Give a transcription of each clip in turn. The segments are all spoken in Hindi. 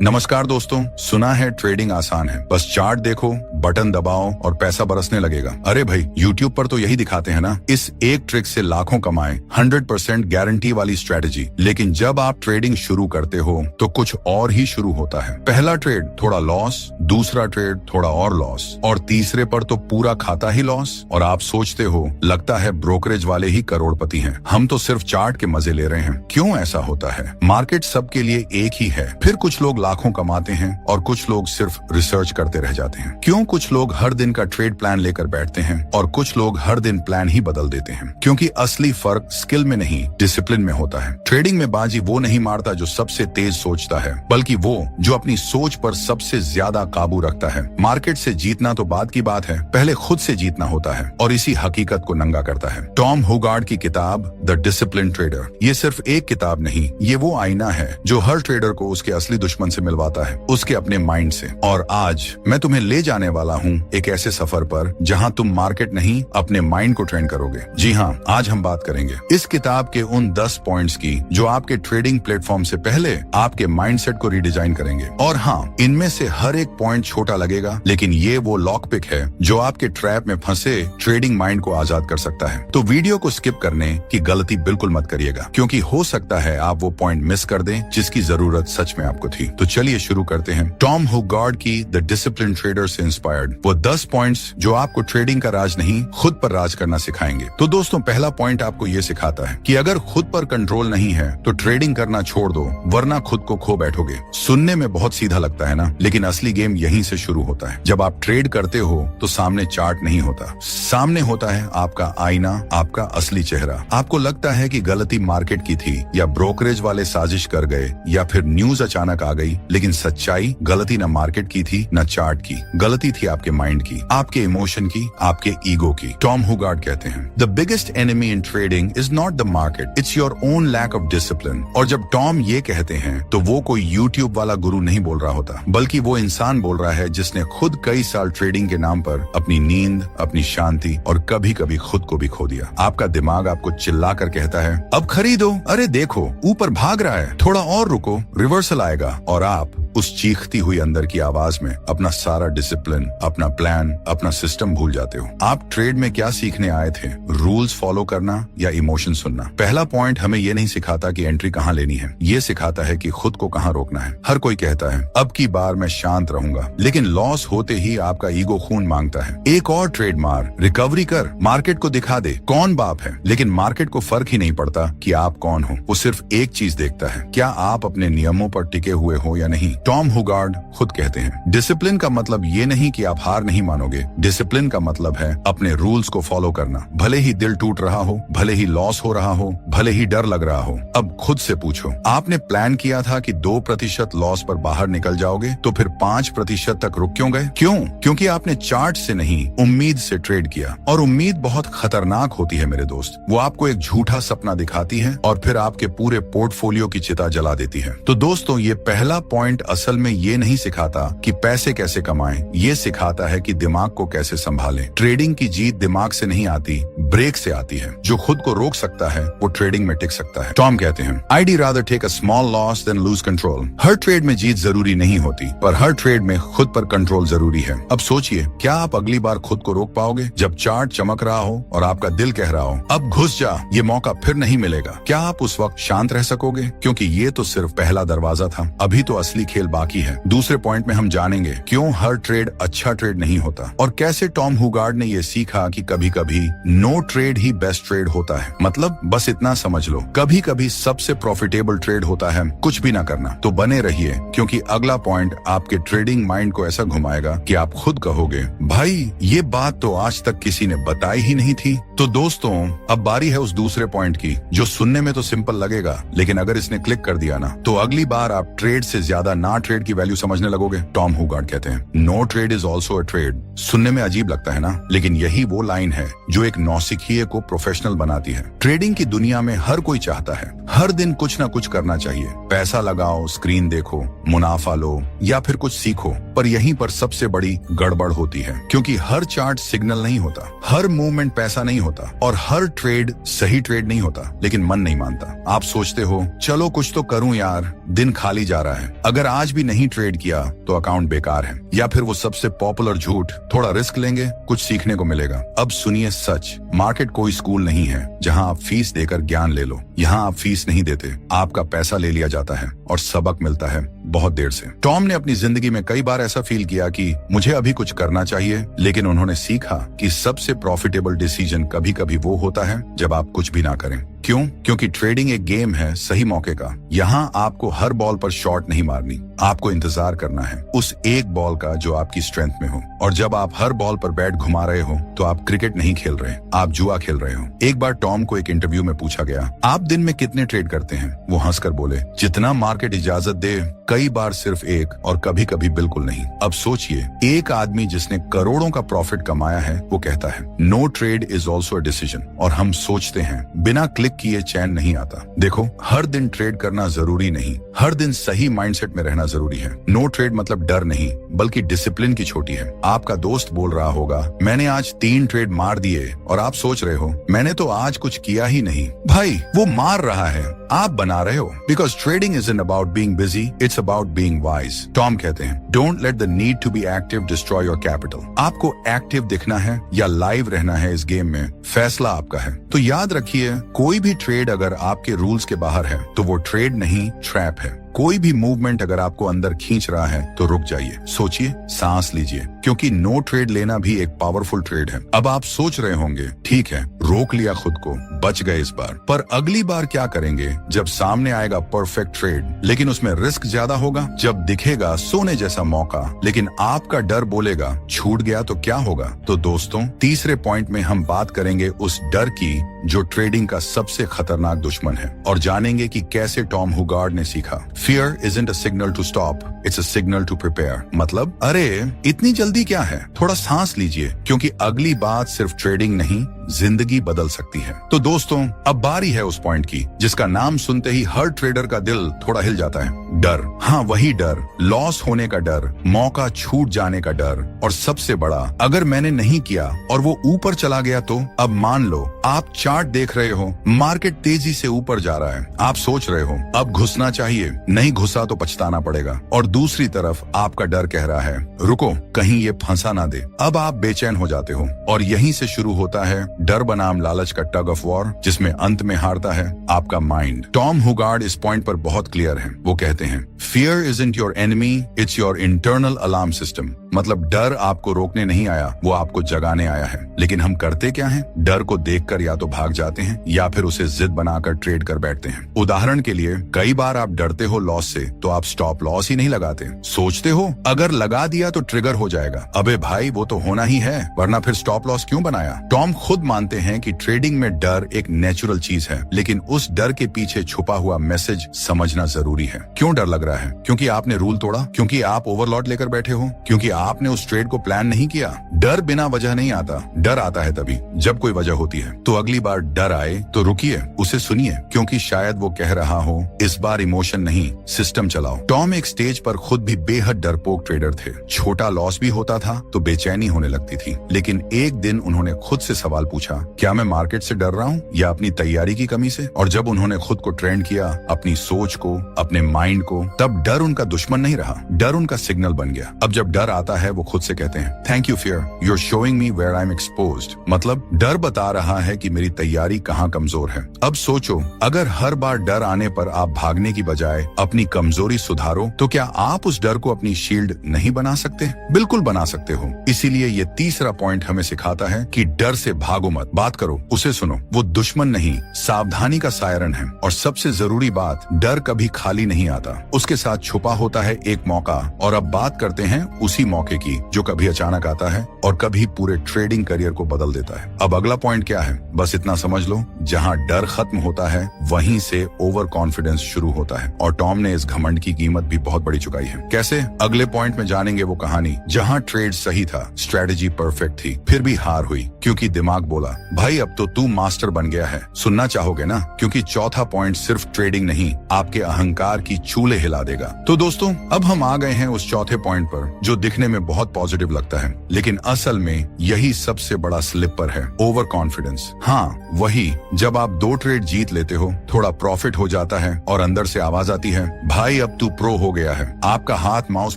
नमस्कार दोस्तों, सुना है ट्रेडिंग आसान है, बस चार्ट देखो, बटन दबाओ और पैसा बरसने लगेगा। अरे भाई, यूट्यूब पर तो यही दिखाते हैं ना। इस एक ट्रिक से लाखों कमाए, 100% गारंटी वाली स्ट्रेटजी। लेकिन जब आप ट्रेडिंग शुरू करते हो तो कुछ और ही शुरू होता है। पहला ट्रेड थोड़ा लॉस, दूसरा ट्रेड थोड़ा और लॉस, और तीसरे पर तो पूरा खाता ही लॉस। और आप सोचते हो लगता है ब्रोकरेज वाले ही करोड़पति हैं, हम तो सिर्फ चार्ट के मजे ले रहे हैं। क्यों ऐसा होता है? मार्केट सबके लिए एक ही है, फिर कुछ लोग लाखों कमाते हैं और कुछ लोग सिर्फ रिसर्च करते रह जाते हैं। क्यों कुछ लोग हर दिन का ट्रेड प्लान लेकर बैठते हैं और कुछ लोग हर दिन प्लान ही बदल देते हैं? क्योंकि असली फर्क स्किल में नहीं, डिसिप्लिन में होता है। ट्रेडिंग में बाजी वो नहीं मारता जो सबसे तेज सोचता है, बल्कि वो जो अपनी सोच पर सबसे ज्यादा काबू रखता है। मार्केट से जीतना तो बाद की बात है, पहले खुद से जीतना होता है, और इसी हकीकत को नंगा करता है टॉम हुगार्ड की किताब द डिसिप्लिन ट्रेडर। ये सिर्फ एक किताब नहीं, ये वो आईना है जो हर ट्रेडर को उसके असली दुश्मन से मिलवाता है, उसके अपने माइंड से। और आज मैं तुम्हें ले जाने वाला हूँ एक ऐसे सफर पर जहाँ तुम मार्केट नहीं, अपने माइंड को ट्रेन करोगे। जी हाँ, आज हम बात करेंगे इस किताब के उन 10 पॉइंट्स की जो आपके ट्रेडिंग प्लेटफॉर्म से पहले आपके माइंडसेट को रिडिजाइन करेंगे। और हाँ, इनमें से हर एक पॉइंट छोटा लगेगा, लेकिन ये वो लॉक पिक है जो आपके ट्रैप में फंसे ट्रेडिंग माइंड को आजाद कर सकता है। तो वीडियो को स्किप करने की गलती बिल्कुल मत करिएगा, क्योंकि हो सकता है आप वो पॉइंट मिस कर दें जिसकी जरूरत सच में आपको थी। तो चलिए शुरू करते हैं। टॉम हुगार्ड की द डिसिप्लिन ट्रेडर से इंस्पायर्ड वो 10 पॉइंट्स जो आपको ट्रेडिंग का राज नहीं, खुद पर राज करना सिखाएंगे। तो दोस्तों, पहला पॉइंट आपको ये सिखाता है कि अगर खुद पर कंट्रोल नहीं है तो ट्रेडिंग करना छोड़ दो, वरना खुद को खो बैठोगे। सुनने में बहुत सीधा लगता है ना, लेकिन असली गेम यहीं से शुरू होता है। जब आप ट्रेड करते हो तो सामने चार्ट नहीं होता, सामने होता है आपका आईना, आपका असली चेहरा। आपको लगता है कि गलती मार्केट की थी, या ब्रोकरेज वाले साजिश कर गए, या फिर न्यूज अचानक आ गई, लेकिन सच्चाई गलती न मार्केट की थी न चार्ट की, गलती थी आपके माइंड की, आपके इमोशन की, आपके ईगो की। टॉम हुगार्ड कहते हैं the biggest enemy in trading is not the market, it's your own lack of discipline. और जब टॉम ये कहते हैं तो वो कोई यूट्यूब वाला गुरु नहीं बोल रहा होता, बल्कि वो इंसान बोल रहा है जिसने खुद कई साल ट्रेडिंग के नाम पर अपनी नींद, अपनी शांति और कभी कभी खुद को भी खो दिया। आपका दिमाग आपको चिल्ला कर कहता है अब खरीदो, अरे देखो ऊपर भाग रहा है, थोड़ा और रुको, रिवर्सल आएगा। और आप उस चीखती हुई अंदर की आवाज में अपना सारा डिसिप्लिन, अपना प्लान, अपना सिस्टम भूल जाते हो। आप ट्रेड में क्या सीखने आए थे? रूल्स फॉलो करना या इमोशन सुनना? पहला पॉइंट हमें ये नहीं सिखाता कि एंट्री कहाँ लेनी है, ये सिखाता है कि खुद को कहाँ रोकना है। हर कोई कहता है अब की बार मैं शांत रहूंगा, लेकिन लॉस होते ही आपका ईगो खून मांगता है, एक और ट्रेड मार, रिकवरी कर, मार्केट को दिखा दे कौन बाप है। लेकिन मार्केट को फर्क ही नहीं पड़ता कि आप कौन हो, वो सिर्फ एक चीज देखता है, क्या आप अपने नियमों पर टिके हुए हो या नहीं। टॉम हुगार्ड खुद कहते हैं डिसिप्लिन का मतलब ये नहीं कि आप हार नहीं मानोगे, डिसिप्लिन का मतलब है अपने रूल्स को फॉलो करना, भले ही दिल टूट रहा हो, भले ही लॉस हो रहा हो, भले ही डर लग रहा हो। अब खुद से पूछो, आपने प्लान किया था कि 2% लॉस पर बाहर निकल जाओगे, तो फिर 5% तक रुक क्यों गए? क्यों? क्योंकि आपने चार्ट से नहीं, उम्मीद से ट्रेड किया। और उम्मीद बहुत खतरनाक होती है मेरे दोस्त, वो आपको एक झूठा सपना दिखाती है और फिर आपके पूरे पोर्टफोलियो की चिता जला देती है। तो दोस्तों, ये पहला पॉइंट असल में ये नहीं सिखाता कि पैसे कैसे कमाएं, ये सिखाता है कि दिमाग को कैसे संभालें। ट्रेडिंग की जीत दिमाग से नहीं आती, ब्रेक से आती है। जो खुद को रोक सकता है वो ट्रेडिंग में टिक सकता है। टॉम कहते हैं I'd rather take a small loss than lose control। Her trade में जीत जरूरी नहीं होती, पर हर ट्रेड में खुद पर कंट्रोल जरूरी है। अब सोचिए, क्या आप अगली बार खुद को रोक पाओगे जब चार्ट चमक रहा हो और आपका दिल कह रहा हो अब घुस जा, ये मौका फिर नहीं मिलेगा? क्या आप उस वक्त शांत रह सकोगे? क्योंकि ये तो सिर्फ पहला दरवाजा था, अभी तो असली खेल बाकी है। दूसरे पॉइंट में हम जानेंगे क्यों हर ट्रेड अच्छा ट्रेड नहीं होता, और कैसे टॉम हुगार्ड ने ये सीखा कि कभी कभी नो ट्रेड ही बेस्ट ट्रेड होता है। मतलब बस इतना समझ लो, कभी कभी सबसे प्रॉफिटेबल ट्रेड होता है कुछ भी ना करना। तो बने रहिए, क्योंकि अगला पॉइंट आपके ट्रेडिंग माइंड को ऐसा घुमाएगा कि आप खुद कहोगे भाई ये बात तो आज तक किसी ने बताई ही नहीं थी। तो दोस्तों, अब बारी है उस दूसरे पॉइंट की जो सुनने में तो सिंपल लगेगा, लेकिन अगर इसने क्लिक कर दिया ना, तो अगली बार आप ट्रेड से ज्यादा ना ट्रेड की वैल्यू समझने लगोगे। टॉम हुगार्ड कहते हैं no trade is also a trade. सुनने में अजीब लगता है ना, लेकिन यही वो लाइन है जो एक नौसिखिए को प्रोफेशनल बनाती है। ट्रेडिंग की दुनिया में हर कोई चाहता है हर दिन कुछ ना कुछ करना चाहिए, पैसा लगाओ, स्क्रीन देखो, मुनाफा लो या फिर कुछ सीखो। पर यहीं पर सबसे बड़ी गड़बड़ होती है, क्योंकि हर चार्ट सिग्नल नहीं होता, हर मूवमेंट पैसा नहीं होता, और हर ट्रेड सही ट्रेड नहीं होता। लेकिन मन नहीं मानता। आप सोचते हो चलो कुछ तो करूं यार, दिन खाली जा रहा है। अगर आज भी नहीं ट्रेड किया तो अकाउंट बेकार है। या फिर वो सबसे पॉपुलर झूठ, थोड़ा रिस्क लेंगे कुछ सीखने को मिलेगा। अब सुनिए सच, मार्केट कोई स्कूल नहीं है जहां आप फीस देकर ज्ञान ले लो। यहाँ आप फीस नहीं देते, आपका पैसा ले लिया जाता है और सबक मिलता है बहुत देर से। टॉम ने अपनी जिंदगी में कई बार ऐसा फील किया कि मुझे अभी कुछ करना चाहिए, लेकिन उन्होंने सीखा कि सबसे प्रॉफिटेबल डिसीजन कभी कभी वो होता है जब आप कुछ भी ना करें। क्यों? क्योंकि ट्रेडिंग एक गेम है सही मौके का। यहाँ आपको हर बॉल पर शॉट नहीं मारनी, आपको इंतजार करना है उस एक बॉल का जो आपकी स्ट्रेंथ में हो। और जब आप हर बॉल पर बैट घुमा रहे हो तो आप क्रिकेट नहीं खेल रहे, आप जुआ खेल रहे हो। एक बार टॉम को एक इंटरव्यू में पूछा गया, आप दिन में कितने ट्रेड करते हैं? वो हंसकर बोले, जितना मार्केट इजाजत दे, कई बार सिर्फ एक और कभी कभी बिल्कुल नहीं। अब सोचिए, एक आदमी जिसने करोड़ों का प्रॉफिट कमाया है वो कहता है no trade is also a decision. और हम सोचते हैं बिना क्लिक किए चैन नहीं आता। देखो, हर दिन ट्रेड करना जरूरी नहीं, हर दिन सही माइंडसेट में रहना जरूरी है। नो ट्रेड मतलब डर नहीं, बल्कि डिसिप्लिन की छोटी है। आपका दोस्त बोल रहा होगा मैंने आज 3 ट्रेड मार दिए, और आप सोच रहे हो मैंने तो आज कुछ किया ही नहीं। भाई, वो मार रहा है, आप बना रहे हो। Because trading isn't about being busy, it's about being wise. Tom कहते हैं don't let the need to be active destroy your capital. आपको एक्टिव दिखना है या लाइव रहना है इस गेम में, फैसला आपका है। तो याद रखिए, कोई भी ट्रेड अगर आपके रूल्स के बाहर है तो वो ट्रेड नहीं, ट्रैप है। कोई भी मूवमेंट अगर आपको अंदर खींच रहा है तो रुक जाइए, सोचिए, सांस लीजिए, क्योंकि नो ट्रेड लेना भी एक पावरफुल ट्रेड है। अब आप सोच रहे होंगे ठीक है, रोक लिया खुद को, बच गए इस बार, पर अगली बार क्या करेंगे जब सामने आएगा परफेक्ट ट्रेड, लेकिन उसमें रिस्क ज्यादा होगा? जब दिखेगा सोने जैसा मौका लेकिन आपका डर बोलेगा छूट गया तो क्या होगा? तो दोस्तों, तीसरे पॉइंट में हम बात करेंगे उस डर की जो ट्रेडिंग का सबसे खतरनाक दुश्मन है, और जानेंगे कि कैसे टॉम हुगार्ड ने सीखा Fear isn't a signal to stop, it's a signal to prepare। मतलब, अरे इतनी जल्दी क्या है, थोड़ा सांस लीजिए, क्योंकि अगली बात सिर्फ ट्रेडिंग नहीं, जिंदगी बदल सकती है। तो दोस्तों, अब बारी है उस पॉइंट की जिसका नाम सुनते ही हर ट्रेडर का दिल थोड़ा हिल जाता है, डर। हाँ, वही डर, लॉस होने का डर, मौका छूट जाने का डर, और सबसे बड़ा, अगर मैंने नहीं किया और वो ऊपर चला गया तो? अब मान लो आप चार्ट देख रहे हो, मार्केट तेजी से ऊपर जा रहा है, आप सोच रहे हो अब घुसना चाहिए, नहीं घुसा तो पछताना पड़ेगा। और दूसरी तरफ आपका डर कह रहा है रुको, कहीं ये फंसा ना दे। अब आप बेचैन हो जाते हो, और यहीं से शुरू होता है डर बनाम लालच का टग ऑफ वॉर, जिसमें अंत में हारता है आपका माइंड। टॉम हुगार्ड इस पॉइंट पर बहुत क्लियर है। वो कहते हैं fear isn't your enemy, it's your internal alarm system. मतलब डर आपको रोकने नहीं आया, वो आपको जगाने आया है। लेकिन हम करते क्या हैं? डर को देखकर या तो भाग जाते हैं या फिर उसे जिद बनाकर ट्रेड कर बैठते हैं। उदाहरण के लिए, कई बार आप डरते हो लॉस से तो आप स्टॉप लॉस ही नहीं लगाते। सोचते हो अगर लगा दिया तो ट्रिगर हो जाएगा। अबे भाई, वो तो होना ही है, वरना फिर स्टॉप लॉस क्यों बनाया? टॉम खुद मानते हैं कि ट्रेडिंग में डर एक नेचुरल चीज है, लेकिन उस डर के पीछे छुपा हुआ मैसेज समझना जरूरी है। क्यों डर लग रहा है? क्योंकि आपने रूल तोड़ा, क्योंकि आप ओवरलॉट लेकर बैठे हो, क्योंकि आपने उस ट्रेड को प्लान नहीं किया। डर बिना वजह नहीं आता, डर आता है तभी जब कोई वजह होती है। तो अगली बार डर आए तो रुकिए, उसे सुनिए, क्योंकि शायद वो कह रहा हो इस बार इमोशन नहीं, सिस्टम चलाओ। टॉम एक स्टेज पर खुद भी बेहद डरपोक ट्रेडर थे। छोटा लॉस भी होता था तो बेचैनी होने लगती थी, लेकिन एक दिन उन्होंने खुद से सवाल पूछा, क्या मैं मार्केट से डर रहा हूँ या अपनी तैयारी की कमी से? और जब उन्होंने खुद को ट्रेंड किया, अपनी सोच को, अपने माइंड को, तब डर उनका दुश्मन नहीं रहा, डर उनका सिग्नल बन गया। अब जब डर आता है वो खुद से कहते हैं thank you fear, you are showing me where I am exposed. मतलब डर बता रहा है कि मेरी तैयारी कहाँ कमजोर है। अब सोचो, अगर हर बार डर आने पर आप भागने की बजाय अपनी कमजोरी सुधारो तो क्या आप उस डर को अपनी शील्ड नहीं बना सकते? बिल्कुल बना सकते हो। इसीलिए ये तीसरा पॉइंट हमें सिखाता है कि डर से भागो मत, बात करो, उसे सुनो। वो दुश्मन नहीं, सावधानी का सायरन है। और सबसे जरूरी बात, डर कभी खाली नहीं आता, उसके साथ छुपा होता है एक मौका। और अब बात करते हैं उसी मौके की जो कभी अचानक आता है और कभी पूरे ट्रेडिंग करियर को बदल देता है। अब अगला पॉइंट क्या है? बस इतना समझ लो, जहां डर खत्म होता है वहीं से ओवर कॉन्फिडेंस शुरू होता है। और टॉम ने इस घमंड की कीमत भी बहुत बड़ी चुकाई है। कैसे? अगले पॉइंट में जानेंगे वो कहानी जहां ट्रेड सही था, स्ट्रेटेजी परफेक्ट थी, फिर भी हार हुई क्योंकि दिमाग बोला भाई अब तो तू मास्टर बन गया है। सुनना चाहोगे ना? क्योंकि चौथा पॉइंट सिर्फ ट्रेडिंग नहीं, आपके अहंकार की चूल्हे हिला देगा। तो दोस्तों, अब हम आ गए हैं उस चौथे पॉइंट पर जो दिखने सुनने में बहुत पॉजिटिव लगता है, लेकिन असल में यही सबसे बड़ा स्लिपर है, ओवर कॉन्फिडेंस। हाँ वही, जब आप 2 ट्रेड जीत लेते हो, थोड़ा प्रॉफिट हो जाता है और अंदर से आवाज आती है, भाई अब तू प्रो हो गया है। आपका हाथ माउस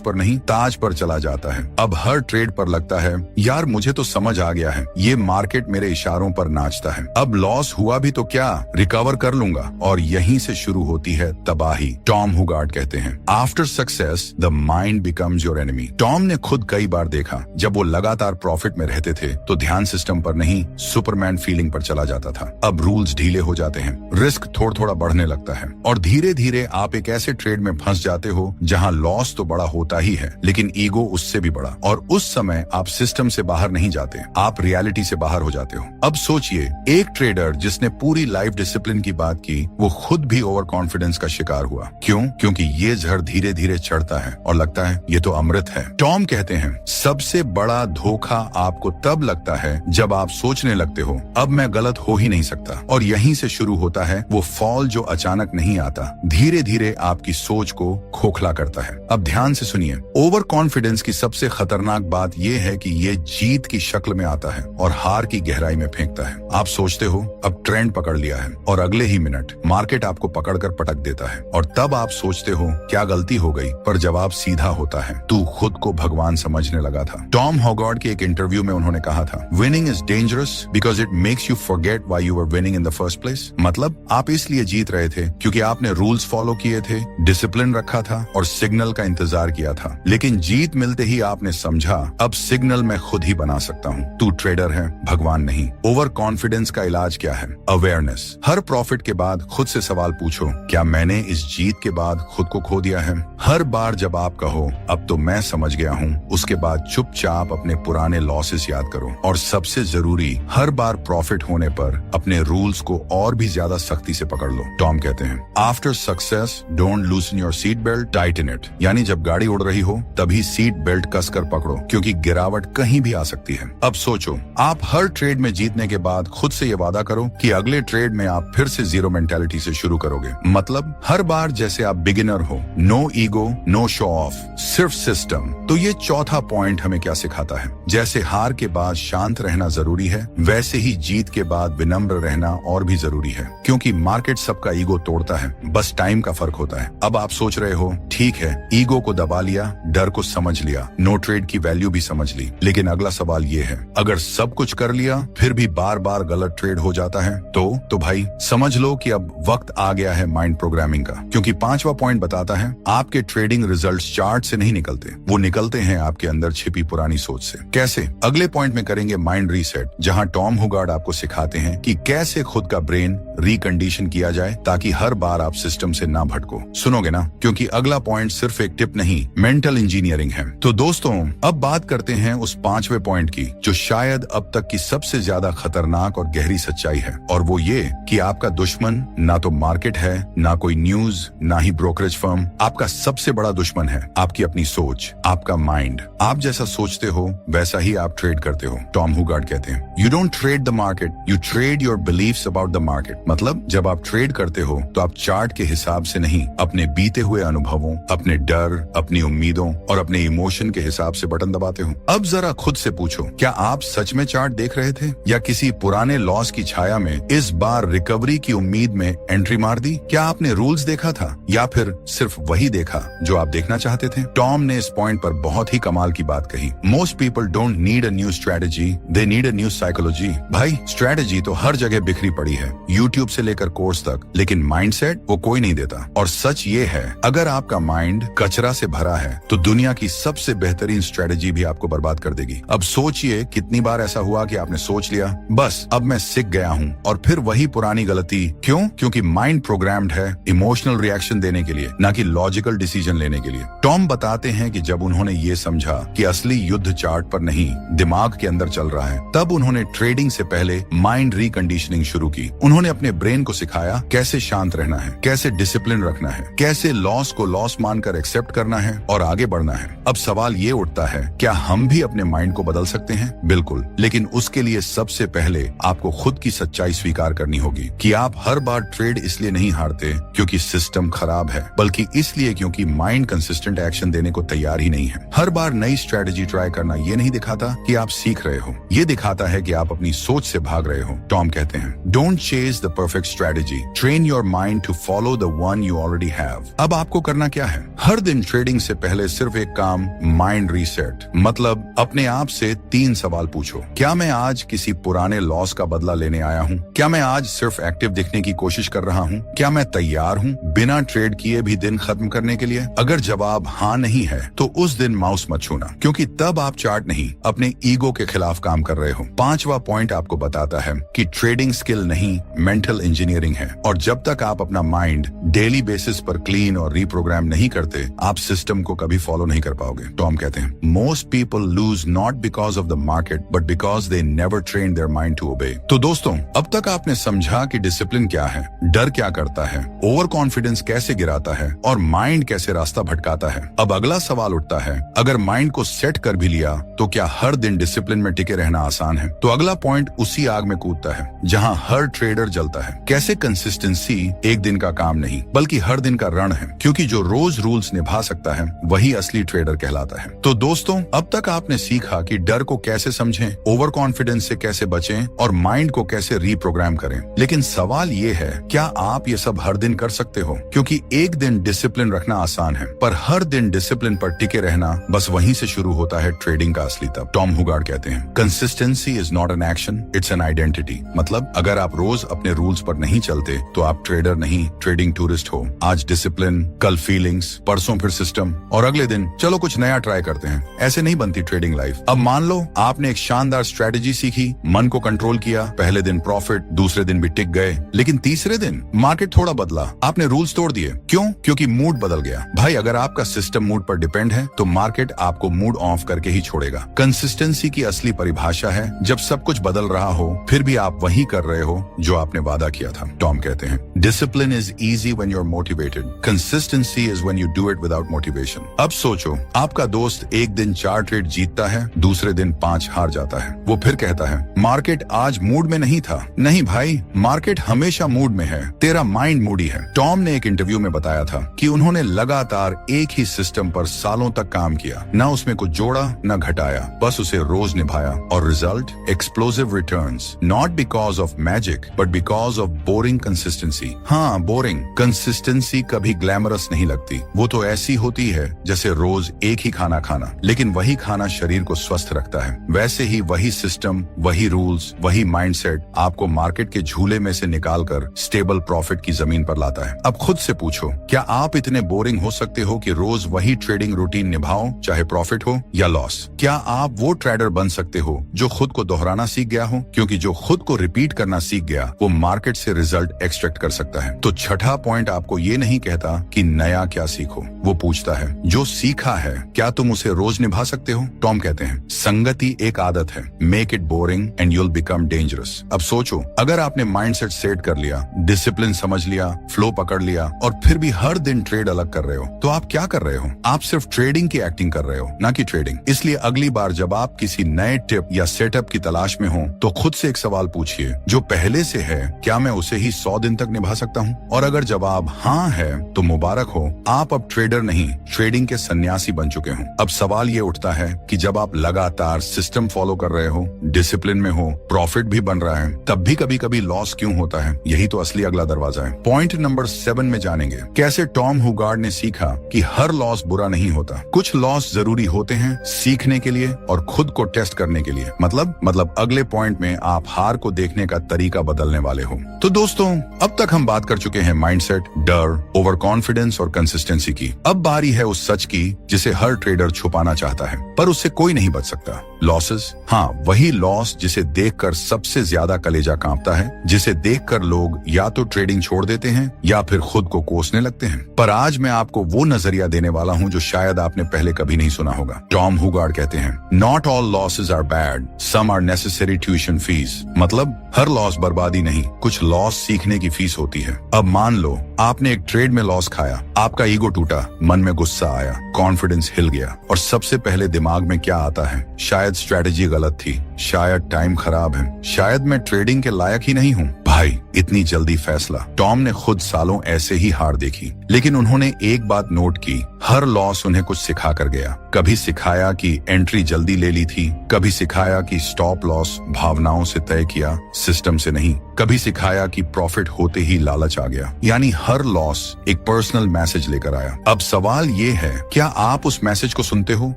पर नहीं ताज पर चला जाता है। अब हर ट्रेड पर लगता है यार मुझे तो समझ आ गया है, ये मार्केट मेरे इशारों पर नाचता है। अब लॉस हुआ भी तो क्या, रिकवर कर लूंगा। और यहीं से शुरू होती है तबाही। टॉम हुगार्ड कहते हैं, after success the mind becomes your enemy. Tom ने खुद कई बार देखा, जब वो लगातार प्रॉफिट में रहते थे तो ध्यान सिस्टम पर नहीं, सुपरमैन फीलिंग पर चला जाता था। अब रूल्स ढीले हो जाते हैं, रिस्क थोड़ा थोड़ा बढ़ने लगता है और धीरे धीरे आप एक ऐसे ट्रेड में फंस जाते हो जहां लॉस तो बड़ा होता ही है, लेकिन ईगो उससे भी बड़ा। और उस समय आप सिस्टम से बाहर नहीं जाते, आप रियलिटी से बाहर हो जाते हो। अब सोचिए, एक ट्रेडर जिसने पूरी लाइफ डिसिप्लिन की बात की, वो खुद भी ओवर कॉन्फिडेंस का शिकार हुआ। क्यों? क्योंकि ये जहर धीरे धीरे चढ़ता है और लगता है ये तो अमृत है। टॉम कहते हैं, सबसे बड़ा धोखा आपको तब लगता है जब आप सोचने लगते हो अब मैं गलत हो ही नहीं सकता। और यहीं से शुरू होता है वो फॉल जो अचानक नहीं आता, धीरे धीरे आपकी सोच को खोखला करता है। अब ध्यान से सुनिए, ओवर कॉन्फिडेंस की सबसे खतरनाक बात यह है कि ये जीत की शक्ल में आता है और हार की गहराई में फेंकता है। आप सोचते हो अब ट्रेंड पकड़ लिया है और अगले ही मिनट मार्केट आपको पकड़कर पटक देता है और तब आप सोचते हो क्या गलती हो गई, पर जवाब सीधा होता है, तू खुद को भगवान समझने लगा था। टॉम हुगार्ड के एक इंटरव्यू में उन्होंने कहा था, winning is dangerous because it makes you forget why you were winning in the first place. मतलब आप इसलिए जीत रहे थे क्योंकि आपने रूल्स फॉलो किए थे, डिसिप्लिन रखा था और सिग्नल का इंतजार किया था। लेकिन जीत मिलते ही आपने समझा अब सिग्नल मैं खुद ही बना सकता हूँ, तू ट्रेडर है, भगवान नहीं। ओवर कॉन्फिडेंस का इलाज क्या है? अवेयरनेस। हर प्रॉफिट के बाद खुद से सवाल पूछो, क्या मैंने इस जीत के बाद खुद को खो दिया है? हर बार जब आप कहो अब तो मैं समझ गया हूँ, उसके बाद चुपचाप अपने पुराने लॉसेस याद करो। और सबसे जरूरी, हर बार प्रॉफिट होने पर अपने रूल्स को और भी ज्यादा सख्ती से पकड़ लो। टॉम कहते हैं, after success don't loosen your seat belt, tighten it. यानी जब गाड़ी उड़ रही हो तभी सीट बेल्ट कसकर पकड़ो, क्योंकि गिरावट कहीं भी आ सकती है। अब सोचो, आप हर ट्रेड में जीतने के बाद खुद से ये वादा करो कि अगले ट्रेड में आप फिर से जीरो मेंटालिटी से शुरू करोगे। मतलब हर बार जैसे आप बिगिनर हो, no ego, no show off, सिर्फ सिस्टम। तो ये चौथा पॉइंट हमें क्या सिखाता है? जैसे हार के बाद शांत रहना जरूरी है, वैसे ही जीत के बाद विनम्र रहना और भी जरूरी है, क्योंकि मार्केट सबका ईगो तोड़ता है, बस टाइम का फर्क होता है। अब आप सोच रहे हो, ठीक है, ईगो को दबा लिया, डर को समझ लिया, नो ट्रेड की वैल्यू भी समझ ली, लेकिन अगला सवाल ये है, अगर सब कुछ कर लिया फिर भी बार बार गलत ट्रेड हो जाता है तो भाई समझ लो कि अब वक्त आ गया है माइंड प्रोग्रामिंग का। क्योंकि 5वां पॉइंट बताता है, आपके ट्रेडिंग रिजल्ट्स चार्ट से नहीं निकलते, वो निकलते हैं आपके अंदर छिपी पुरानी सोच से। कैसे? अगले पॉइंट में करेंगे माइंड रीसेट, जहां टॉम हुगार्ड आपको सिखाते हैं कि कैसे खुद का ब्रेन रिकंडीशन किया जाए ताकि हर बार आप सिस्टम से ना भटको। सुनोगे ना? क्योंकि अगला पॉइंट सिर्फ एक टिप नहीं, मेंटल इंजीनियरिंग है। तो दोस्तों, अब बात करते हैं उस 5वें पॉइंट की, जो शायद अब तक की सबसे ज्यादा खतरनाक और गहरी सच्चाई है, और वो ये कि आपका दुश्मन ना तो मार्केट है, ना कोई न्यूज, ना ही ब्रोकरेज फर्म। आपका सबसे बड़ा दुश्मन है आपकी अपनी सोच, आपका माइंड। आप जैसा सोचते हो वैसा ही आप ट्रेड करते हो। टॉम हुगार्ड कहते हैं, you don't trade the market, you trade your beliefs about the market. मतलब जब आप ट्रेड करते हो तो आप चार्ट के हिसाब से नहीं, अपने बीते हुए अनुभवों, अपने डर, अपनी उम्मीदों और अपने इमोशन के हिसाब से बटन दबाते हो। अब जरा खुद से पूछो, क्या आप सच में चार्ट देख रहे थे या किसी पुराने लॉस की छाया में इस बार रिकवरी की उम्मीद में एंट्री मार दी? क्या आपने रूल्स देखा था या फिर सिर्फ वही देखा जो आप देखना चाहते थे? टॉम ने इस पॉइंट पर बहुत ही कमाल की बात कही, most people don't need a new strategy, they need a new psychology. भाई स्ट्रेटेजी तो हर जगह बिखरी पड़ी है, यूट्यूब से लेकर कोर्स तक, लेकिन माइंडसेट वो कोई नहीं देता। और सच ये है, अगर आपका माइंड कचरा से भरा है तो दुनिया की सबसे बेहतरीन स्ट्रेटेजी भी आपको बर्बाद कर देगी। अब सोचिए, कितनी बार ऐसा हुआ कि आपने सोच लिया, बस अब मैं सीख गया हूँ, और फिर वही पुरानी गलती। क्यों? क्योंकि माइंड प्रोग्राम्ड है इमोशनल रिएक्शन देने के लिए, ना कि लॉजिकल डिसीजन लेने के लिए। टॉम बताते हैं कि जब उन्होंने ये समझा कि असली युद्ध चार्ट पर नहीं, दिमाग के अंदर चल रहा है, तब उन्होंने ट्रेडिंग से पहले माइंड रिकंडीशनिंग शुरू की। उन्होंने अपने ब्रेन को सिखाया कैसे शांत रहना है, कैसे डिसिप्लिन रखना है, कैसे लॉस को लॉस मानकर एक्सेप्ट करना है और आगे बढ़ना है। अब सवाल ये उठता है, क्या हम भी अपने माइंड को बदल सकते हैं? बिल्कुल, लेकिन उसके लिए सबसे पहले आपको खुद की सच्चाई स्वीकार करनी होगी कि आप हर बार ट्रेड इसलिए नहीं हारते क्योंकि सिस्टम खराब है, बल्कि इसलिए क्योंकि माइंड कंसिस्टेंट एक्शन देने को तैयार ही नहीं है। हर बार नई स्ट्रेटेजी ट्राई करना ये नहीं दिखाता कि आप सीख रहे हो, ये दिखाता है कि आप अपनी सोच से भाग रहे हो। टॉम कहते हैं, don't chase the perfect strategy, train your mind to follow the one you already have. अब आपको करना क्या है? हर दिन ट्रेडिंग से पहले सिर्फ एक काम, माइंड रीसेट। मतलब अपने आप से 3 सवाल पूछो। क्या मैं आज किसी पुराने लॉस का बदला लेने आया हूँ? क्या मैं आज सिर्फ एक्टिव दिखने की कोशिश कर रहा हूँ? क्या मैं तैयार हूँ बिना ट्रेड किए भी दिन खत्म करने के लिए? अगर जवाब हाँ नहीं है तो उस दिन माउस मत छूना, क्योंकि तब आप चार्ट नहीं अपने ईगो के खिलाफ काम कर रहे हो। 5वां पॉइंट आपको बताता है कि ट्रेडिंग स्किल नहीं, मेंटल इंजीनियरिंग है, और जब तक आप अपना माइंड डेली बेसिस पर क्लीन और रीप्रोग्राम नहीं करते, आप सिस्टम को कभी फॉलो नहीं कर पाओगे। टॉम कहते हैं, most people lose not because of the market but because they never train their mind to obey. तो दोस्तों, अब तक आपने समझा कि डिसिप्लिन क्या है, डर क्या करता है, ओवर कॉन्फिडेंस कैसे गिराता है और माइंड कैसे रास्ता भटकाता है। अब अगला सवाल उठता है, अगर माइंड को सेट कर भी लिया तो क्या हर दिन डिसिप्लिन में टिके रहना आसान है? तो अगला पॉइंट उसी आग में कूदता है जहां हर ट्रेडर जलता है। कैसे कंसिस्टेंसी एक दिन का काम नहीं बल्कि हर दिन का रण है, क्योंकि जो रोज रूल्स निभा सकता है वही असली ट्रेडर कहलाता है। तो दोस्तों, अब तक आपने सीखा कि डर को कैसे समझें, ओवर कॉन्फिडेंस से कैसे बचें और माइंड को कैसे रीप्रोग्राम करें। लेकिन सवाल ये है, क्या आप ये सब हर दिन कर सकते हो? क्योंकि एक दिन डिसिप्लिन रखना आसान है, पर हर दिन डिसिप्लिन पर टिके रहना, बस वहीं से शुरू होता है ट्रेडिंग का असली तब। टॉम हुगार्ड कहते हैं, consistency is not an action, it's an identity. मतलब अगर आप रोज अपने रूल्स पर नहीं चलते तो आप ट्रेडर नहीं, ट्रेडिंग टूरिस्ट हो। आज डिसिप्लिन, कल फीलिंग्स, परसों फिर सिस्टम और अगले दिन चलो कुछ नया ट्राई करते हैं। ऐसे नहीं बनती ट्रेडिंग लाइफ। अब मान लो आपने एक शानदार स्ट्रेटेजी सीखी, मन को कंट्रोल किया, पहले दिन प्रॉफिट, दूसरे दिन भी टिक गए, लेकिन तीसरे दिन मार्केट थोड़ा बदला, आपने रूल्स तोड़ दिए। क्यों? क्योंकि मूड बदल गया। भाई, अगर आपका सिस्टम मूड पर डिपेंड है तो मार्केट आपको मूड ऑफ करके ही छोड़ेगा। कंसिस्टेंसी की असली परिभाषा है जब सब कुछ बदल रहा हो फिर भी आप वही कर रहे हो जो आपने वादा किया था। टॉम कहते हैं, discipline is easy when you are motivated, consistency is when you do it without motivation. अब सोचो, आपका दोस्त एक दिन 4 ट्रेड जीतता है, दूसरे दिन 5 हार जाता है। वो फिर कहता है, मार्केट आज मूड में नहीं था। नहीं भाई, मार्केट हमेशा मूड में है, तेरा माइंड मूडी है। टॉम ने एक इंटरव्यू में बताया था कि उन्होंने लगातार एक ही सिस्टम पर सालों तक काम किया, न उसमें कुछ जोड़ा न घटाया, बस उसे रोज निभाया, और result explosive returns. Not because of magic but because of boring consistency. हाँ, बोरिंग कंसिस्टेंसी कभी ग्लैमरस नहीं लगती। वो तो ऐसी होती है जैसे रोज एक ही खाना खाना, लेकिन वही खाना शरीर को स्वस्थ रखता है। वैसे ही वही सिस्टम, वही रूल्स, वही माइंडसेट आपको मार्केट के झूले में से निकालकर स्टेबल प्रॉफिट की जमीन पर लाता है। अब खुद से पूछो, क्या आप इतने बोरिंग हो सकते हो कि रोज वही ट्रेडिंग रूटीन निभाओ, चाहे प्रॉफिट हो या लॉस? क्या आप वो ट्रेडर बन सकते हो जो खुद को दोहराना सीख गया हो? क्योंकि जो खुद को रिपीट करना सीख गया वो मार्केट से रिजल्ट एक्सट्रैक्ट कर सकता है। तो छठा पॉइंट आपको ये नहीं कहता कि नया क्या सीखो, वो पूछता है, जो सीखा है क्या तुम उसे रोज निभा सकते हो? टॉम कहते हैं, संगति एक आदत है, make it boring and you'll become dangerous. अब सोचो, अगर आपने माइंडसेट सेट कर लिया, डिसिप्लिन समझ लिया, फ्लो पकड़ लिया और फिर भी हर दिन ट्रेड अलग कर रहे हो, तो आप क्या कर रहे हो? आप सिर्फ ट्रेडिंग की एक्टिंग कर रहे हो, ना कि ट्रेडिंग। इसलिए अगली बार जब आप किसी नए टिप या सेटअप की तलाश में हो तो खुद से एक सवाल पूछिए, जो पहले से है क्या मैं उसे ही 100 दिन तक निभा सकता हूँ? और अगर जवाब हाँ है तो मुबारक हो, आप अब ट्रेडर नहीं, ट्रेडिंग के सन्यासी बन चुके हो। अब सवाल ये उठता है कि जब आप लगातार सिस्टम फॉलो कर रहे हो, डिसिप्लिन में हो, प्रॉफिट भी बन रहा है, तब भी कभी कभी लॉस क्यों होता है? यही तो असली अगला दरवाजा है। पॉइंट नंबर 7 में जानेंगे कैसे टॉम हुगार्ड ने सीखा कि हर लॉस बुरा नहीं होता। कुछ लॉस जरूरी होते हैं सीखने के लिए और खुद को टेस्ट करने के लिए। मतलब अगले पॉइंट में आप हार को देखने का तरीका बदलने वाले हो। तो दोस्तों, अब तक हम बात कर चुके हैं माइंडसेट, डर, ओवर कॉन्फिडेंस और कंसिस्टेंसी की। अब बारी है उस सच की जिसे हर ट्रेडर छुपाना चाहता है, पर उससे कोई नहीं बच सकता। लॉसेस, हाँ, वही लॉस जिसे देखकर सबसे ज्यादा कलेजा कांपता है, जिसे देखकर लोग या तो ट्रेडिंग छोड़ देते हैं या फिर खुद को कोसने लगते हैं। पर आज मैं आपको वो नजरिया देने वाला हूँ जो शायद आपने पहले कभी नहीं सुना होगा। टॉम हुगार्ड कहते हैं, not all losses are bad, some are necessary tuition fees. मतलब हर लॉस बर्बादी नहीं, कुछ लॉस सीखने की फीस होती है। अब मान लो आपने एक ट्रेड में लॉस खाया, आपका ईगो टूटा, मन में गुस्सा आया, कॉन्फिडेंस हिल गया, और सबसे पहले दिमाग में क्या आता है? शायद स्ट्रेटेजी गलत थी, शायद टाइम खराब है, शायद मैं ट्रेडिंग के लायक ही नहीं हूँ। भाई, इतनी जल्दी फैसला? टॉम ने खुद सालों ऐसे ही हार देखी, लेकिन उन्होंने एक बात नोट की, हर लॉस उन्हें कुछ सिखा कर गया। कभी सिखाया कि एंट्री जल्दी ले ली थी, कभी सिखाया कि स्टॉप लॉस भावनाओं से तय किया, सिस्टम से नहीं। कभी सिखाया कि प्रॉफिट होते ही लालच आ गया। यानी हर लॉस एक पर्सनल मैसेज लेकर आया। अब सवाल ये है, क्या आप उस मैसेज को सुनते हो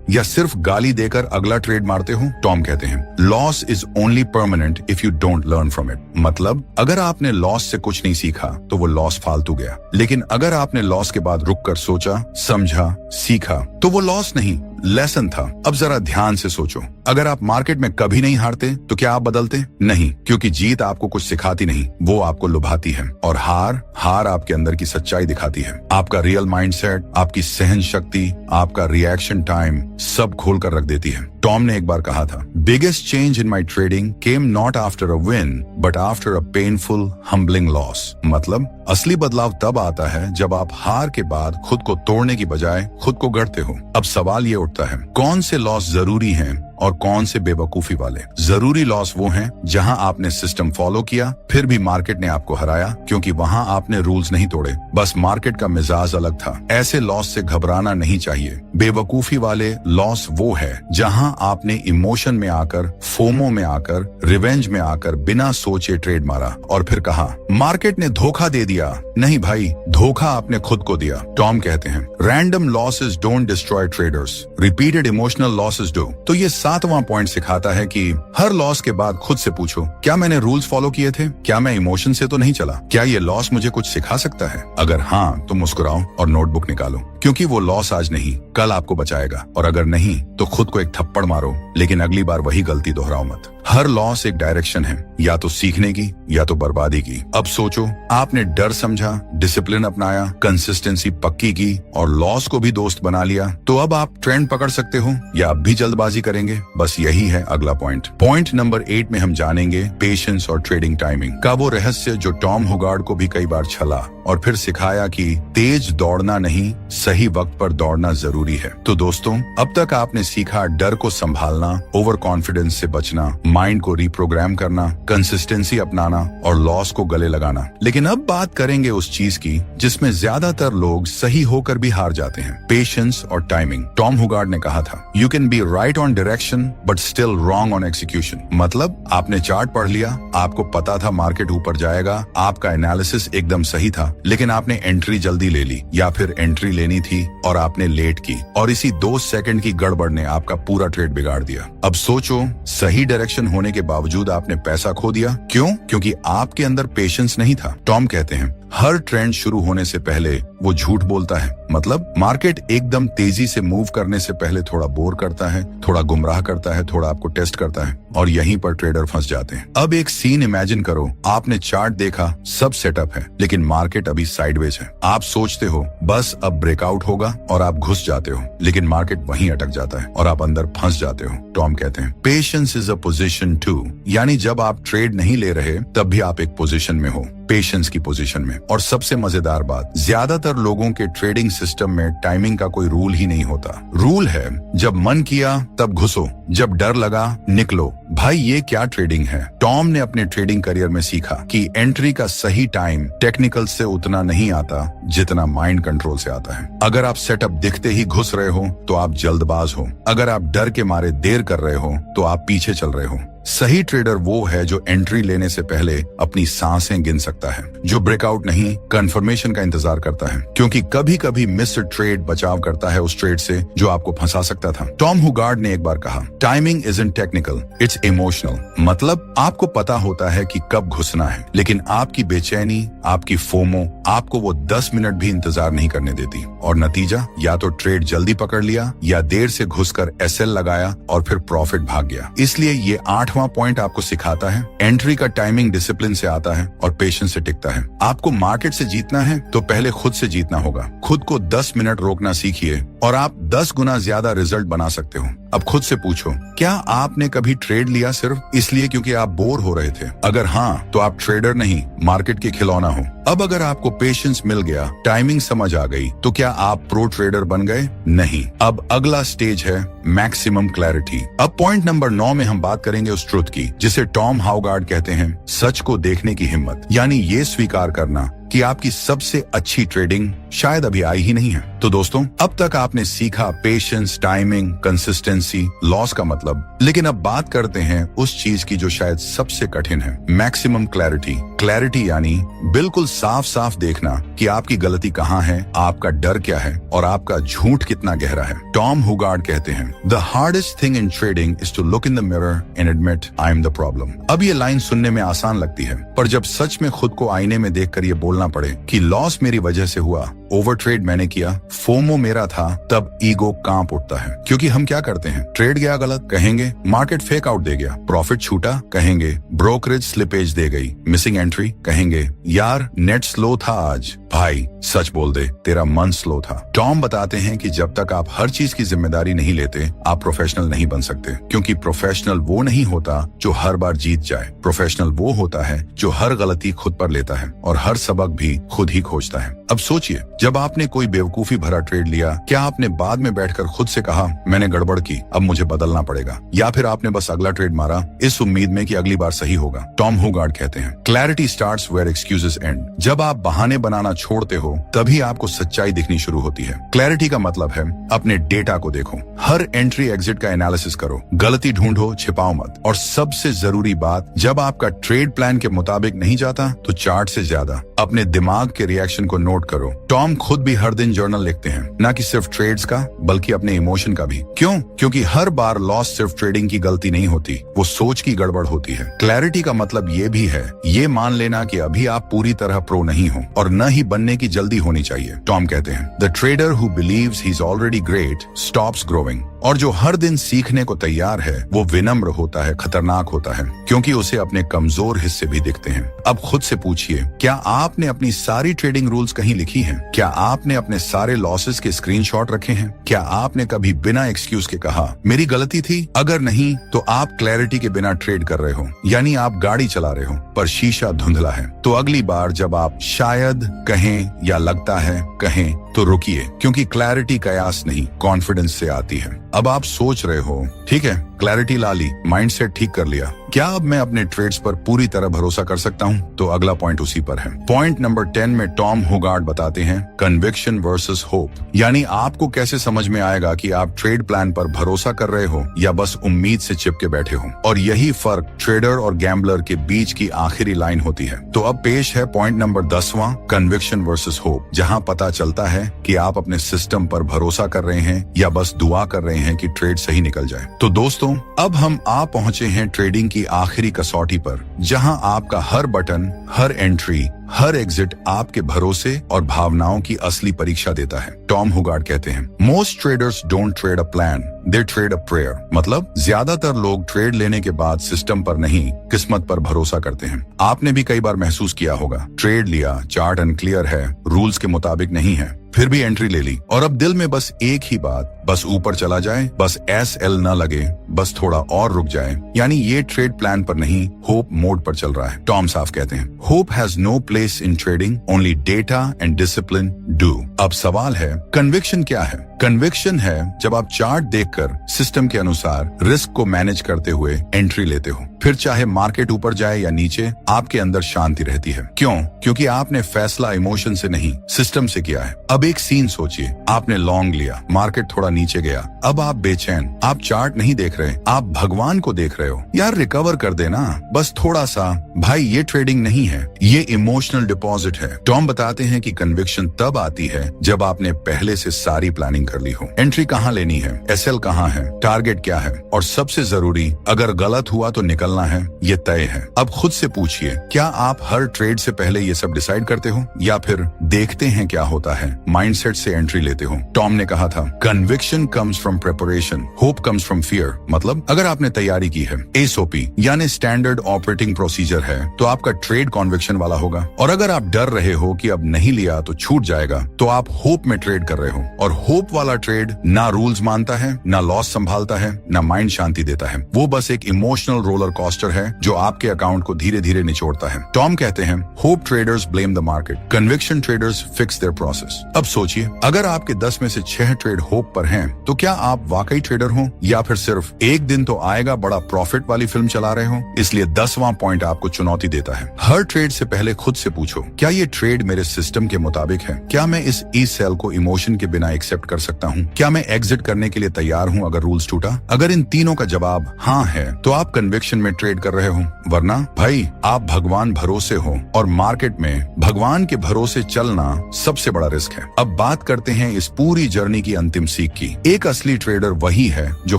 या सिर्फ गाली देकर अगला ट्रेड मारते हो? टॉम कहते हैं, loss is only permanent if you don't learn from it. मतलब अगर आपने लॉस से कुछ नहीं सीखा तो वो लॉस फालतू गया, लेकिन अगर आपने लॉस के बाद रुक कर सोचा, समझा, सीखा तो वो लॉस नहीं, लेसन था। अब जरा ध्यान से सोचो, अगर आप मार्केट में कभी नहीं हारते तो क्या आप बदलते? नहीं, क्योंकि जीत आपको कुछ सिखाती नहीं, वो आपको लुभाती है। और हार आपके अंदर की सच्चाई दिखाती है। आपका रियल माइंडसेट, आपकी सहन शक्ति, आपका रिएक्शन टाइम सब खोल कर रख देती है। टॉम ने एक बार कहा था, biggest change in my trading came not after a win but after a painful humbling loss. मतलब असली बदलाव तब आता है जब आप हार के बाद खुद को तोड़ने की बजाय खुद को गढ़ते हो। अब सवाल ये उठता है, कौन से लॉस जरूरी हैं और कौन से बेवकूफी वाले? जरूरी लॉस वो हैं जहां आपने सिस्टम फॉलो किया फिर भी मार्केट ने आपको हराया, क्योंकि वहां आपने रूल्स नहीं तोड़े, बस मार्केट का मिजाज अलग था। ऐसे लॉस से घबराना नहीं चाहिए। बेवकूफी वाले लॉस वो है जहां आपने इमोशन में आकर, फोमो में आकर, रिवेंज में आकर बिना सोचे ट्रेड मारा और फिर कहा मार्केट ने धोखा दे दिया। नहीं भाई, धोखा आपने खुद को दिया। टॉम कहते हैं, random losses don't destroy traders, repeated emotional losses do. तो ये 7वां पॉइंट सिखाता है कि हर लॉस के बाद खुद से पूछो, क्या मैंने रूल्स फॉलो किए थे? क्या मैं इमोशन से तो नहीं चला? क्या ये लॉस मुझे कुछ सिखा सकता है? अगर हाँ तो मुस्कुराओ और नोटबुक निकालो, क्योंकि वो लॉस आज नहीं कल आपको बचाएगा। और अगर नहीं तो खुद को एक थप्पड़ मारो, लेकिन अगली बार वही गलती दोहराओ मत। हर लॉस एक डायरेक्शन है, या तो सीखने की या तो बर्बादी की। अब सोचो, आपने डर समझा, डिसिप्लिन अपनाया, कंसिस्टेंसी पक्की की और लॉस को भी दोस्त बना लिया, तो अब आप ट्रेंड पकड़ सकते हो या अब भी जल्दबाजी करेंगे? बस यही है अगला पॉइंट। पॉइंट नंबर 8 में हम जानेंगे पेशेंस और ट्रेडिंग टाइमिंग का वो रहस्य जो टॉम हुगार्ड को भी कई बार छला और फिर सिखाया कि तेज दौड़ना नहीं, सही वक्त पर दौड़ना जरूरी है। तो दोस्तों, अब तक आपने सीखा डर को संभालना, ओवर कॉन्फिडेंस से बचना, माइंड को रिप्रोग्राम करना, कंसिस्टेंसी अपनाना और लॉस को गले लगाना। लेकिन अब बात करेंगे उस चीज की जिसमें ज्यादातर लोग सही होकर भी हार जाते हैं, पेशेंस और टाइमिंग। टॉम हुगार्ड ने कहा था, you can be right on direction but still wrong on execution. मतलब आपने चार्ट पढ़ लिया, आपको पता था मार्केट ऊपर जाएगा, आपका एनालिसिस एकदम सही था, लेकिन आपने एंट्री जल्दी ले ली या फिर एंट्री लेनी थी और आपने लेट की, और इसी 2 सेकंड की गड़बड़ ने आपका पूरा ट्रेड बिगाड़ दिया। अब सोचो, सही डायरेक्शन होने के बावजूद आपने पैसा खो दिया। क्यों? क्योंकि आपके अंदर पेशेंस नहीं था। टॉम कहते हैं, हर ट्रेंड शुरू होने से पहले वो झूठ बोलता है। मतलब मार्केट एकदम तेजी से मूव करने से पहले थोड़ा बोर करता है, थोड़ा गुमराह करता है, थोड़ा आपको टेस्ट करता है, और यहीं पर ट्रेडर फंस जाते हैं। अब एक सीन इमेजिन करो, आपने चार्ट देखा, सब सेटअप है, लेकिन मार्केट अभी साइडवेज है। आप सोचते हो बस अब ब्रेकआउट होगा और आप घुस जाते हो, लेकिन मार्केट वहीं अटक जाता है और आप अंदर फंस जाते हो। टॉम कहते हैं, patience is a position too, यानी जब आप ट्रेड नहीं ले रहे तब भी आप एक पोजीशन में हो, पेशेंस की पोजीशन में। और सबसे मजेदार बात, ज्यादातर लोगों के ट्रेडिंग सिस्टम में टाइमिंग का कोई रूल ही नहीं होता। रूल है, जब मन किया तब घुसो, जब डर लगा निकलो। भाई ये क्या ट्रेडिंग है? टॉम ने अपने ट्रेडिंग करियर में सीखा कि एंट्री का सही टाइम टेक्निकल से उतना नहीं आता जितना माइंड कंट्रोल से आता है। अगर आप सेटअप दिखते ही घुस रहे हो तो आप जल्दबाज हो, अगर आप डर के मारे देर कर रहे हो तो आप पीछे चल रहे हो। सही ट्रेडर वो है जो एंट्री लेने से पहले अपनी सांसें गिन सकता है, जो ब्रेकआउट नहीं कंफर्मेशन का इंतजार करता है, क्योंकि कभी कभी मिस्ड ट्रेड बचाव करता है उस ट्रेड से जो आपको फंसा सकता था। टॉम हुगार्ड ने एक बार कहा, timing isn't technical, it's emotional. मतलब आपको पता होता है कि कब घुसना है, लेकिन आपकी बेचैनी, आपकी फोमो आपको वो 10 मिनट भी इंतजार नहीं करने देती, और नतीजा या तो ट्रेड जल्दी पकड़ लिया या देर से घुसकर एसएल लगाया और फिर प्रॉफिट भाग गया। इसलिए ये 8वां पॉइंट आपको सिखाता है, एंट्री का टाइमिंग डिसिप्लिन से आता है और पेशेंस से टिकता है। आपको मार्केट से जीतना है तो पहले खुद से जीतना होगा। खुद को 10 मिनट रोकना सीखिए और आप 10 गुना ज्यादा रिजल्ट बना सकते हो। अब खुद से पूछो, क्या आपने कभी ट्रेड लिया सिर्फ इसलिए क्योंकि आप बोर हो रहे थे? अगर हाँ, तो आप ट्रेडर नहीं, मार्केट के खिलौना हो। अब अगर आपको पेशेंस मिल गया, टाइमिंग समझ आ गई, तो क्या आप प्रो ट्रेडर बन गए? नहीं। अब अगला स्टेज है मैक्सिमम क्लैरिटी। अब पॉइंट नंबर 9 में हम बात करेंगे उस ट्रुथ की जिसे टॉम हाउगार्ड कहते हैं, सच को देखने की हिम्मत। यानी ये स्वीकार करना कि आपकी सबसे अच्छी ट्रेडिंग शायद अभी आई ही नहीं है। तो दोस्तों, अब तक आपने सीखा पेशेंस, टाइमिंग, कंसिस्टेंसी, लॉस का मतलब। लेकिन अब बात करते हैं उस चीज की जो शायद सबसे कठिन है, मैक्सिमम क्लैरिटी। क्लैरिटी यानी बिल्कुल साफ साफ देखना कि आपकी गलती कहाँ है, आपका डर क्या है और आपका झूठ कितना गहरा है। टॉम हुगार्ड कहते हैं, the hardest thing in trading is to look in the mirror and admit I am the problem. अब ये लाइन सुनने में आसान लगती है, पर जब सच में खुद को आईने में देखकर ये बोलना पड़े कि लॉस मेरी वजह से हुआ, ओवर ट्रेड मैंने किया, फोमो मेरा था, तब ईगो कांप उठता है। क्योंकि हम क्या करते हैं, ट्रेड गया गलत कहेंगे, मार्केट फेक आउट दे गया, प्रॉफिट छूटा कहेंगे, ब्रोकरेज स्लिपेज दे गई, मिसिंग एंट्री कहेंगे, यार नेट स्लो था आज, भाई सच बोल दे तेरा मन स्लो था। टॉम बताते हैं कि जब तक आप हर चीज की जिम्मेदारी नहीं लेते, आप प्रोफेशनल नहीं बन सकते। क्योंकि प्रोफेशनल वो नहीं होता जो हर बार जीत जाए, प्रोफेशनल वो होता है जो हर गलती खुद पर लेता है और हर सबक भी खुद ही खोजता है। अब सोचिए, जब आपने कोई बेवकूफी भरा ट्रेड लिया, क्या आपने बाद में बैठकर खुद से कहा मैंने गड़बड़ की, अब मुझे बदलना पड़ेगा, या फिर आपने बस अगला ट्रेड मारा इस उम्मीद में कि अगली बार सही होगा। टॉम हुगार्ड कहते हैं, clarity starts where excuses end. जब आप बहाने बनाना छोड़ते हो, तभी आपको सच्चाई दिखनी शुरू होती है। क्लैरिटी का मतलब है अपने डेटा को देखो, हर एंट्री एग्जिट का एनालिसिस करो, गलती ढूंढो, छिपाओ मत, और सबसे जरूरी बात, जब आपका ट्रेड प्लान के मुताबिक नहीं जाता तो चार्ट से ज्यादा अपने दिमाग के रिएक्शन को नोट करो। टॉम खुद भी हर दिन जर्नल लिखते हैं, न कि सिर्फ ट्रेड्स का बल्कि अपने इमोशन का भी। क्यों? क्योंकि हर बार लॉस सिर्फ ट्रेडिंग की गलती नहीं होती, वो सोच की गड़बड़ होती है। क्लैरिटी का मतलब ये भी है, ये मान लेना कि अभी आप पूरी तरह प्रो नहीं हो और न ही बनने की जल्दी होनी चाहिए। टॉम कहते हैं, the trader who believes he is already great stops growing. और जो हर दिन सीखने को तैयार है, वो विनम्र होता है, खतरनाक होता है, क्योंकि उसे अपने कमजोर हिस्से भी दिखते हैं। अब खुद से पूछिए, क्या आपने अपनी सारी ट्रेडिंग रूल्स कहीं लिखी हैं? क्या आपने अपने सारे लॉसेस के स्क्रीनशॉट रखे हैं? क्या आपने कभी बिना एक्सक्यूज के कहा मेरी गलती थी? अगर नहीं, तो आप क्लैरिटी के बिना ट्रेड कर रहे हो, यानी आप गाड़ी चला रहे हो पर शीशा धुंधला है। तो अगली बार जब आप शायद कहें या लगता है कहें, तो रुकिए, क्योंकि क्लैरिटी कयास नहीं, कॉन्फिडेंस से आती है। अब आप सोच रहे हो, ठीक है क्लैरिटी ला ली, माइंडसेट ठीक कर लिया, क्या अब मैं अपने ट्रेड्स पर पूरी तरह भरोसा कर सकता हूँ? तो अगला पॉइंट उसी पर है। पॉइंट नंबर 10 में टॉम हुगार्ड बताते हैं, कन्विक्शन वर्सेस होप। यानी आपको कैसे समझ में आएगा कि आप ट्रेड प्लान पर भरोसा कर रहे हो या बस उम्मीद से चिपके बैठे हो। और यही फर्क ट्रेडर और गैम्बलर के बीच की आखिरी लाइन होती है। तो अब पेश है पॉइंट नंबर 10वां, कन्विक्शन वर्सेस होप, जहाँ पता चलता है कि आप अपने सिस्टम पर भरोसा कर रहे हैं या बस दुआ कर रहे हैं कि ट्रेड सही निकल जाए। तो दोस्तों, अब हम आ पहुंचे हैं ट्रेडिंग की आखिरी कसौटी पर, जहां आपका हर बटन, हर एंट्री, हर एग्जिट आपके भरोसे और भावनाओं की असली परीक्षा देता है। टॉम हुगार्ड कहते हैं, most traders don't trade a plan, they trade a prayer. मतलब ज्यादातर लोग ट्रेड लेने के बाद सिस्टम पर नहीं, किस्मत पर भरोसा करते हैं। आपने भी कई बार महसूस किया होगा, ट्रेड लिया, चार्ट अनक्लियर है, रूल्स के मुताबिक नहीं है, फिर भी एंट्री ले ली, और अब दिल में बस एक ही बात, बस ऊपर चला जाए, बस SL न लगे, बस थोड़ा और रुक जाए। यानी ये ट्रेड प्लान पर नहीं, होप मोड पर चल रहा है। टॉम साफ कहते हैं, hope has no place in trading, only data and discipline do. अब सवाल है, कन्विक्शन क्या है? कन्विक्शन है जब आप चार्ट देखकर सिस्टम के अनुसार रिस्क को मैनेज करते हुए एंट्री लेते हो, फिर चाहे मार्केट ऊपर जाए या नीचे, आपके अंदर शांति रहती है। क्यों? क्योंकि आपने फैसला इमोशन से नहीं, सिस्टम से किया है। अब एक सीन सोचिए, आपने लॉन्ग लिया, मार्केट थोड़ा नीचे गया, अब आप बेचैन, आप चार्ट नहीं देख रहे, आप भगवान को देख रहे हो, यार रिकवर कर देना बस थोड़ा सा। भाई ये ट्रेडिंग नहीं है, ये इमोशनल डिपॉजिट है। टॉम बताते हैं कि कन्विक्शन तब आती है जब आपने पहले से सारी प्लानिंग कर ली हो। एंट्री कहाँ लेनी है, SL कहाँ है, टारगेट क्या है, और सबसे जरूरी, अगर गलत हुआ तो निकलना है, ये तय है। अब खुद से पूछिए, क्या आप हर ट्रेड से पहले ये सब डिसाइड करते हो या फिर देखते हैं क्या होता है, माइंडसेट से एंट्री लेते हो? टॉम ने कहा था, conviction comes from preparation, hope comes from fear. मतलब अगर आपने तैयारी की है, SOP यानी स्टैंडर्ड ऑपरेटिंग प्रोसीजर है, तो आपका ट्रेड कन्विक्शन वाला होगा। और अगर आप डर रहे हो कि अब नहीं लिया तो छूट जाएगा, तो आप होप में ट्रेड कर रहे हो। और होप वाला ट्रेड ना रूल्स मानता है, ना लॉस संभालता है, ना माइंड शांति देता है, वो बस एक इमोशनल रोलर कॉस्टर है जो आपके अकाउंट को धीरे धीरे निचोड़ता है। टॉम कहते हैं, hope traders blame the market, conviction traders fix their process. अब सोचिए, अगर आपके 10 में से 6 ट्रेड होप पर हैं, तो क्या आप वाकई ट्रेडर हो या फिर सिर्फ एक दिन तो आएगा बड़ा प्रॉफिट वाली फिल्म चला रहे हो? इसलिए 10वां पॉइंट आपको चुनौती देता है। हर ट्रेड से पहले खुद से पूछो, क्या ये ट्रेड मेरे सिस्टम के मुताबिक है? क्या मैं इस ई सेल को इमोशन के बिना एक्सेप्ट कर सकता हूँ? क्या मैं एग्जिट करने के लिए तैयार हूँ अगर रूल्स टूटा? अगर इन तीनों का जवाब हाँ है, तो आप कन्विक्शन में ट्रेड कर रहे हो, वरना भाई आप भगवान भरोसे हो, और मार्केट में भगवान के भरोसे चलना सबसे बड़ा रिस्क है। अब बात करते हैं इस पूरी जर्नी की अंतिम सीख की। एक असली ट्रेडर वही है जो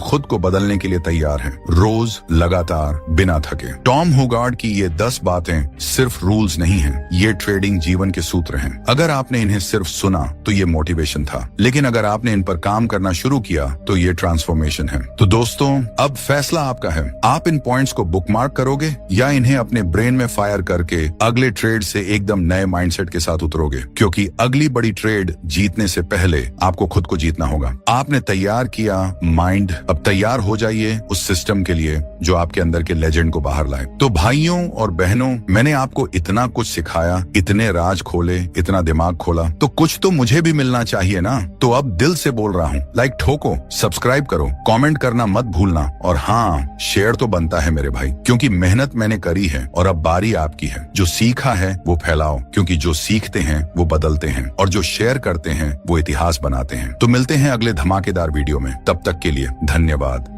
खुद को बदलने के लिए तैयार है, रोज लगातार बिना थके। टॉम हुगार्ड की ये 10 बातें सिर्फ रूल्स नहीं हैं, ये ट्रेडिंग जीवन के सूत्र हैं। अगर आपने इन्हें सिर्फ सुना तो ये मोटिवेशन था, लेकिन अगर आपने इन पर काम करना शुरू किया तो ये ट्रांसफॉर्मेशन है। तो दोस्तों, अब फैसला आपका है। आप इन पॉइंट्स को बुकमार्क करोगे या इन्हें अपने ब्रेन में फायर करके अगले ट्रेड से एकदम नए माइंडसेट के साथ उतरोगे? क्योंकि अगली बड़ी ट्रेड जीतने से पहले आपको खुद को जीतना होगा। आपने तैयार किया माइंड, अब तैयार हो जाइए उस सिस्टम के लिए जो आपके अंदर के लेजेंड को बाहर लाए। तो भाइयों और बहनों, मैंने आपको इतना कुछ सिखाया, इतने राज खोले, इतना दिमाग खोला, तो कुछ तो मुझे भी मिलना चाहिए ना। तो अब दिल से बोल रहा हूँ, लाइक ठोको, सब्सक्राइब करो, कमेंट करना मत भूलना, और हाँ, शेयर तो बनता है मेरे भाई, क्योंकि मेहनत मैंने करी है और अब बारी आपकी है। जो सीखा है वो फैलाओ, क्योंकि जो सीखते हैं वो बदलते हैं, और जो शेयर करते हैं वो इतिहास बनाते हैं। तो मिलते हैं अगले धमाकेदार वीडियो में, तब तक के लिए धन्यवाद।